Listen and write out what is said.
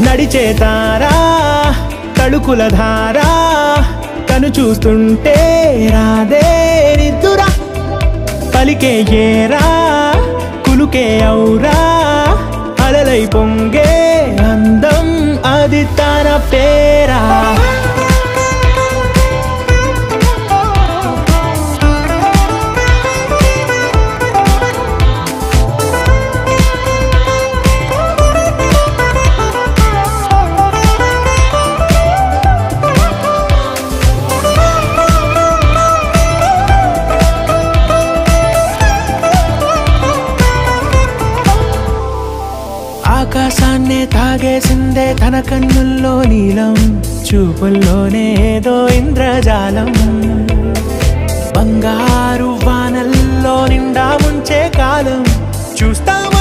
నడిచే తారా తళుకుల ధారా కను చూస్తుంటే రాదే నిద్దురా పలికే ఏరా కులుకే ఔరా అలలై పొంగే అందం అది తన పేరా ఆకాశాన్నే తాగేసిందే తన కన్నుల్లో నీలం చూపుల్లోనే ఏదో ఇంద్రజాలం బంగారు వానల్లో నిండా ముంచే కాలం చూస్తావా